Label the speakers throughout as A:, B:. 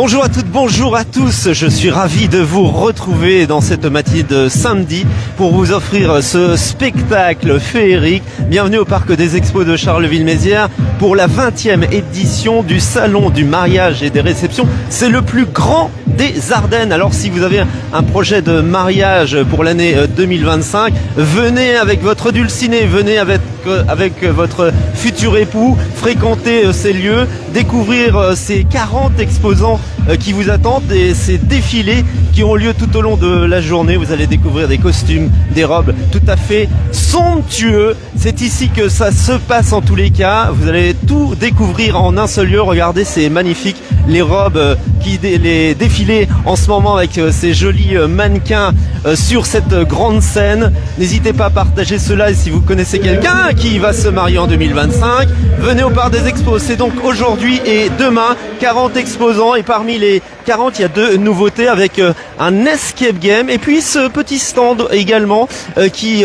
A: Bonjour à toutes, bonjour à tous, je suis ravi de vous retrouver dans cette matinée de samedi pour vous offrir ce spectacle féerique. Bienvenue au Parc des Expos de Charleville-Mézières pour la 20e édition du Salon du mariage et des réceptions. C'est le plus grand des Ardennes. Alors si vous avez un projet de mariage pour l'année 2025, venez avec votre dulciné, venez avec votre futur époux, fréquenter ces lieux, découvrir ces 40 exposants qui vous attendent et ces défilés qui ont lieu tout au long de la journée. Vous allez découvrir des costumes, des robes tout à fait somptueux. C'est ici que ça se passe en tous les cas. Vous allez tout découvrir en un seul lieu. Regardez, c'est magnifique. Les robes les défilés en ce moment avec ces jolis mannequins sur cette grande scène. N'hésitez pas à partager cela et si vous connaissez quelqu'un qui va se marier en 2025, venez au Parc des Expos. C'est donc aujourd'hui et demain 40 exposants et parmi les 40 il y a deux nouveautés avec un escape game et puis ce petit stand également qui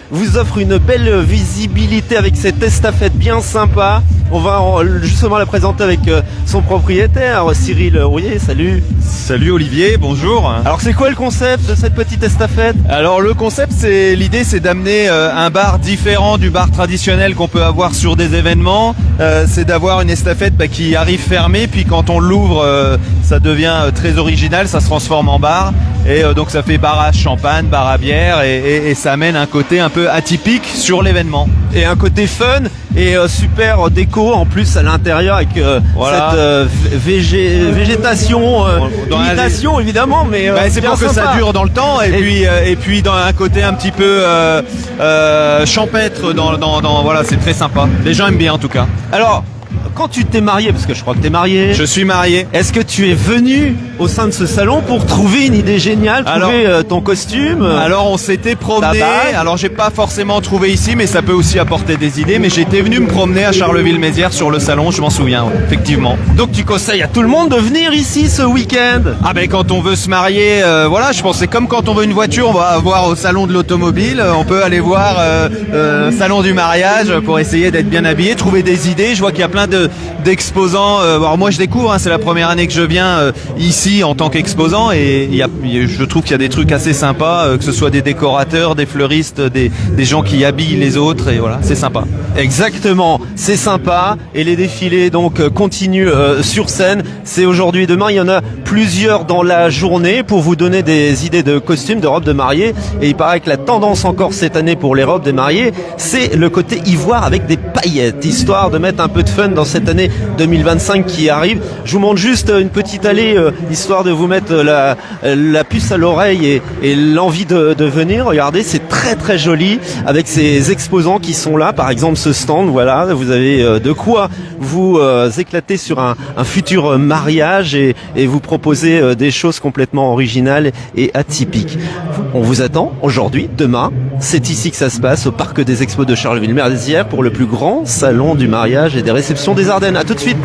A: vous offre une belle visibilité avec cette estafette bien sympa. On va justement la présenter avec son propriétaire Cyril Rouillet. Salut.
B: Salut Olivier, bonjour.
A: Alors c'est quoi le concept de cette petite estafette?
B: Alors le concept, l'idée c'est d'amener un bar différent du bar traditionnel qu'on peut avoir sur des événements. C'est d'avoir une estafette qui arrive fermée, puis quand on l'ouvre, ça devient très original, ça se transforme en bar. Et donc ça fait bar à champagne, bar à bière et ça amène un côté un peu atypique sur l'événement.
A: Et un côté fun et super déco en plus à l'intérieur avec
B: voilà.
A: Cette végétation, imitation évidemment, mais
B: c'est pour que ça dure dans le temps et puis dans un côté un petit peu champêtre voilà, c'est très sympa. Les gens aiment bien en tout cas.
A: Alors, quand tu t'es marié, parce que je crois que t'es marié.
B: Je suis marié.
A: Est-ce que tu es venu au sein de ce salon pour trouver une idée géniale, trouver ton costume?
B: Alors on s'était promené, alors j'ai pas forcément trouvé ici, mais ça peut aussi apporter des idées, mais j'étais venu me promener à Charleville-Mézières sur le salon, je m'en souviens, effectivement.
A: Donc tu conseilles à tout le monde de venir ici ce week-end?
B: Ah ben quand on veut se marier, voilà, je pense que c'est comme quand on veut une voiture, on va voir au salon de l'automobile, on peut aller voir salon du mariage pour essayer d'être bien habillé, trouver des idées. Je vois qu'il y a plein d'exposants. Alors moi je découvre, c'est la première année que je viens ici en tant qu'exposant et je trouve qu'il y a des trucs assez sympas, que ce soit des décorateurs, des fleuristes, des gens qui habillent les autres et voilà, c'est sympa.
A: Exactement, c'est sympa et les défilés donc continuent sur scène. C'est aujourd'hui et demain, il y en a plusieurs dans la journée pour vous donner des idées de costumes, de robes de mariée et il paraît que la tendance encore cette année pour les robes des mariés, c'est le côté ivoire avec des paillettes, histoire de mettre un peu de fun dans cette année 2025 qui arrive. Je vous montre juste une petite allée histoire de vous mettre la puce à l'oreille et l'envie de venir. Regardez, c'est très très joli avec ces exposants qui sont là. Par exemple ce stand, voilà, vous avez de quoi vous éclater sur un futur mariage et vous proposer des choses complètement originales et atypiques. On vous attend aujourd'hui, demain. C'est ici que ça se passe au Parc des Expos de Charleville-Mézières pour le plus grand salon du mariage et des réceptions des Ardennes. À tout de suite.